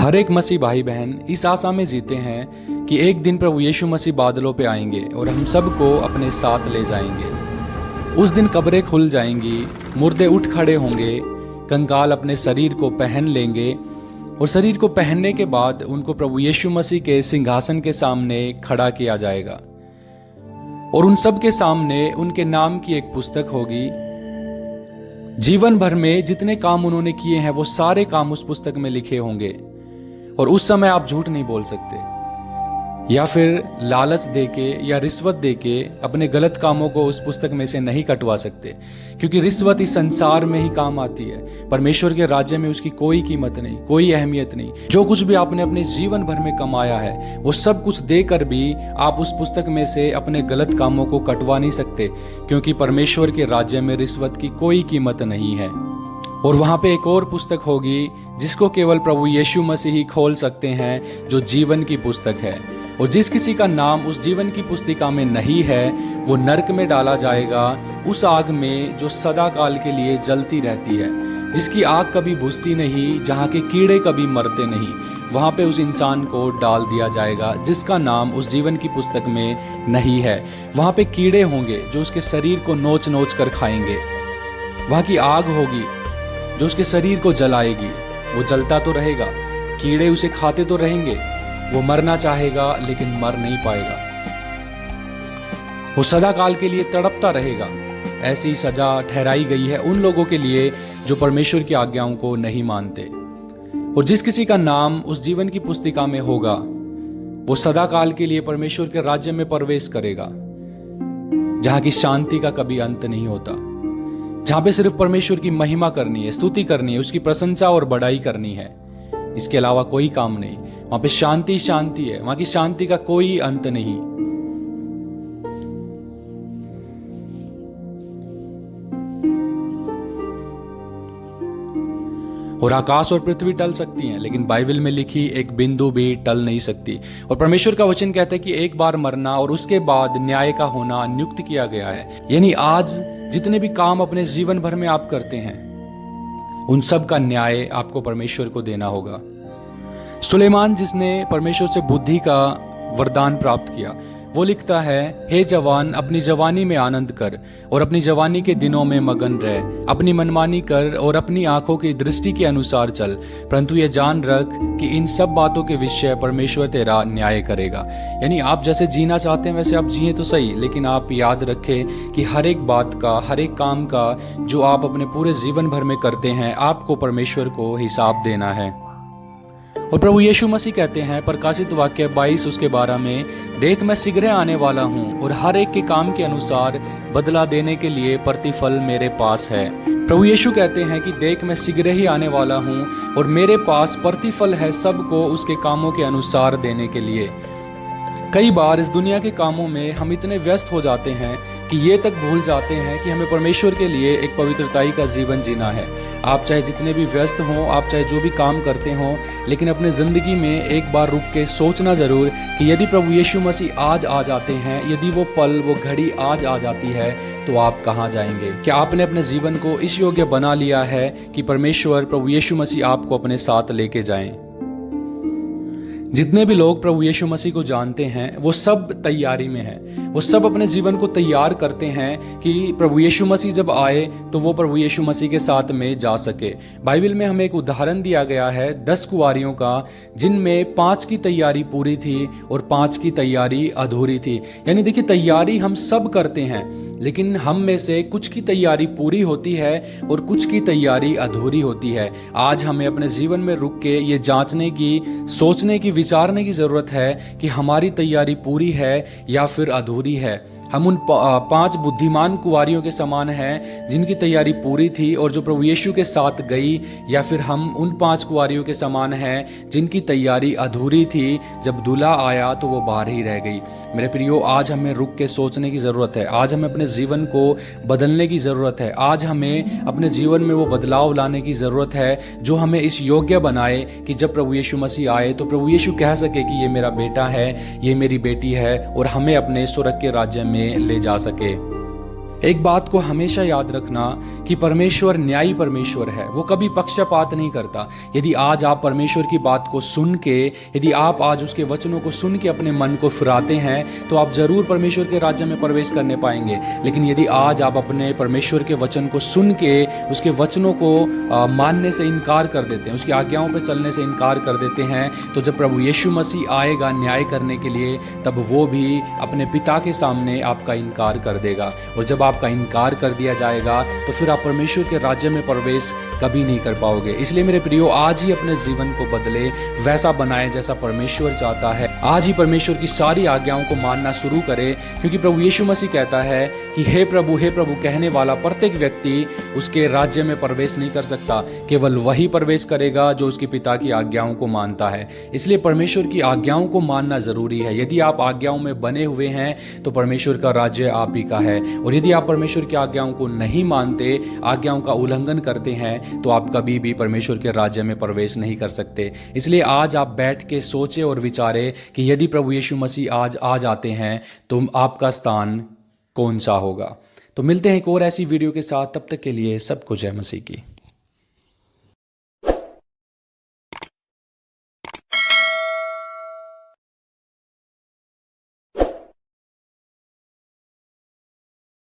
हर एक मसीह भाई बहन इस आशा में जीते हैं कि एक दिन प्रभु यीशु मसीह बादलों पे आएंगे और हम सबको अपने साथ ले जाएंगे। उस दिन कब्रें खुल जाएंगी, मुर्दे उठ खड़े होंगे, कंकाल अपने शरीर को पहन लेंगे और शरीर को पहनने के बाद उनको प्रभु यीशु मसीह के सिंहासन के सामने खड़ा किया जाएगा और उन सब के सामने उनके नाम की एक पुस्तक होगी। जीवन भर में जितने काम उन्होंने किए हैं वो सारे काम उस पुस्तक में लिखे होंगे और उस समय आप झूठ नहीं बोल सकते या फिर लालच देके या रिश्वत देके अपने गलत कामों को उस पुस्तक में से नहीं कटवा सकते, क्योंकि रिश्वत इस संसार में ही काम आती है। परमेश्वर के राज्य में उसकी कोई कीमत नहीं, कोई अहमियत नहीं। जो कुछ भी आपने अपने जीवन भर में कमाया है वो सब कुछ देकर भी आप उस पुस्तक में से अपने गलत कामों को कटवा नहीं सकते, क्योंकि परमेश्वर के राज्य में रिश्वत की कोई कीमत नहीं है। और वहां पे एक और पुस्तक होगी जिसको केवल प्रभु यीशु मसीह ही खोल सकते हैं, जो जीवन की पुस्तक है। और जिस किसी का नाम उस जीवन की पुस्तिका में नहीं है वो नरक में डाला जाएगा, उस आग में जो सदा काल के लिए जलती रहती है, जिसकी आग कभी बुझती नहीं, जहाँ के कीड़े कभी मरते नहीं। वहाँ पे उस इंसान को डाल दिया जाएगा जिसका नाम उस जीवन की पुस्तक में नहीं है। वहाँ पे कीड़े होंगे जो उसके शरीर को नोच नोच कर खाएंगे। वहाँ की आग होगी जो उसके शरीर को जलाएगी। वो जलता तो रहेगा, कीड़े उसे खाते तो रहेंगे, वो मरना चाहेगा लेकिन मर नहीं पाएगा। वो सदा काल के लिए तड़पता रहेगा। ऐसी सजा ठहराई गई है उन लोगों के लिए जो परमेश्वर की आज्ञाओं को नहीं मानते। और जिस किसी का नाम उस जीवन की पुस्तिका में होगा वो सदा काल के लिए परमेश्वर के राज्य में प्रवेश करेगा, जहां की शांति का कभी अंत नहीं होता, जहां पे सिर्फ परमेश्वर की महिमा करनी है, स्तुति करनी है, उसकी प्रशंसा और बड़ाई करनी है। इसके अलावा कोई काम नहीं। वहां पे शांति शांति है, वहां की शांति का कोई अंत नहीं। और आकाश और पृथ्वी टल सकती हैं, लेकिन बाइबल में लिखी एक बिंदु भी टल नहीं सकती। और परमेश्वर का वचन कहता है कि एक बार मरना और उसके बाद न्याय का होना नियुक्त किया गया है। यानी आज जितने भी काम अपने जीवन भर में आप करते हैं उन सब का न्याय आपको परमेश्वर को देना होगा। सुलेमान, जिसने परमेश्वर से बुद्धि का वरदान प्राप्त किया, वो लिखता है, हे जवान, अपनी जवानी में आनंद कर और अपनी जवानी के दिनों में मगन रह। अपनी मनमानी कर और अपनी आंखों की दृष्टि के अनुसार चल, परंतु ये जान रख कि इन सब बातों के विषय परमेश्वर तेरा न्याय करेगा। यानी आप जैसे जीना चाहते हैं वैसे आप जिए तो सही, लेकिन आप याद रखें कि हर एक बात का, हर एक काम का जो आप अपने पूरे जीवन भर में करते हैं, आपको परमेश्वर को हिसाब देना है। और प्रभु यीशु मसीह कहते हैं प्रकाशित वाक्य 22 उसके 12 में, देख मैं शीघ्र आने वाला हूँ और हर एक के काम के अनुसार बदला देने के लिए प्रतिफल मेरे पास है। प्रभु यीशु कहते हैं कि देख मैं शीघ्र ही आने वाला हूँ और मेरे पास प्रतिफल है सबको उसके कामों के अनुसार देने के लिए। कई बार इस दुनिया के कामों में हम इतने व्यस्त हो जाते हैं कि ये तक भूल जाते हैं कि हमें परमेश्वर के लिए एक पवित्रताई का जीवन जीना है। आप चाहे जितने भी व्यस्त हों, आप चाहे जो भी काम करते हों, लेकिन अपने ज़िंदगी में एक बार रुक के सोचना ज़रूर कि यदि प्रभु यीशु मसीह आज आ जाते हैं, यदि वो पल, वो घड़ी आज आ जाती है, तो आप कहाँ जाएंगे? क्या आपने अपने जीवन को इस योग्य बना लिया है कि परमेश्वर, प्रभु यीशु मसीह आपको अपने साथ लेके जाएं? जितने भी लोग प्रभु यीशु मसीह को जानते हैं वो सब तैयारी में हैं। वो सब अपने जीवन को तैयार करते हैं कि प्रभु यीशु मसीह जब आए तो वो प्रभु यीशु मसीह के साथ में जा सके। बाइबल में हमें एक उदाहरण दिया गया है 10 कुंवारियों का, जिनमें 5 की तैयारी पूरी थी और 5 की तैयारी अधूरी थी। यानी देखिए, तैयारी हम सब करते हैं, लेकिन हम में से कुछ की तैयारी पूरी होती है और कुछ की तैयारी अधूरी होती है। आज हमें अपने जीवन में रुक के ये जांचने की, सोचने की, विचारने की जरूरत है कि हमारी तैयारी पूरी है या फिर अधूरी है। हम उन 5 बुद्धिमान कुंवारियों के समान हैं जिनकी तैयारी पूरी थी और जो प्रभु यीशु के साथ गई, या फिर हम उन 5 कुंवारियों के समान हैं जिनकी तैयारी अधूरी थी, जब दूल्हा आया तो वो बाहर ही रह गई। मेरे प्रियो, आज हमें रुक के सोचने की ज़रूरत है। आज हमें अपने जीवन को बदलने की ज़रूरत है। आज हमें अपने जीवन में वो बदलाव लाने की ज़रूरत है जो हमें इस योग्य बनाए कि जब प्रभु यीशु मसीह आए तो प्रभु यीशु कह सके कि ये मेरा बेटा है, ये मेरी बेटी है, और हमें अपने स्वर्ग के राज्य में ले जा सके। एक बात को हमेशा याद रखना कि परमेश्वर न्यायी परमेश्वर है, वो कभी पक्षपात नहीं करता। यदि आज आप परमेश्वर की बात को सुन के, यदि आप आज उसके वचनों को सुन के अपने मन को फिराते हैं तो आप जरूर परमेश्वर के राज्य में प्रवेश करने पाएंगे। लेकिन यदि आज आप अपने परमेश्वर के वचन को सुन के उसके वचनों को मानने से इनकार कर देते हैं, उसकी आज्ञाओं पर चलने से इनकार कर देते हैं, तो जब प्रभु यीशु मसीह आएगा न्याय करने के लिए, तब वो भी अपने पिता के सामने आपका इनकार कर देगा। और जब आपका इनकार कर दिया जाएगा तो फिर आप परमेश्वर के राज्य में प्रवेश कभी नहीं कर पाओगे। इसलिए मेरे प्रियो, आज ही अपने जीवन को बदले, वैसा बनाए जैसा परमेश्वर चाहता है। आज ही परमेश्वर की सारी आज्ञाओं को मानना शुरू करें, क्योंकि प्रभु यीशु मसीह कहता है कि हे प्रभु कहने वाला प्रत्येक व्यक्ति उसके राज्य में प्रवेश नहीं कर सकता, केवल वही प्रवेश करेगा जो उसके पिता की आज्ञाओं को मानता है। इसलिए परमेश्वर की आज्ञाओं को मानना जरूरी है। यदि आप आज्ञाओं में बने हुए हैं तो परमेश्वर का राज्य आप ही का है, और यदि आप परमेश्वर की आज्ञाओं को नहीं मानते, आज्ञाओं का उल्लंघन करते हैं, तो आप कभी भी परमेश्वर के राज्य में प्रवेश नहीं कर सकते। इसलिए आज आप बैठ के सोचें और विचारें कि यदि प्रभु यीशु मसीह आज आ जाते हैं तो आपका स्थान कौन सा होगा। तो मिलते हैं एक और ऐसी वीडियो के साथ, तब तक के लिए सबको जय मसीह की।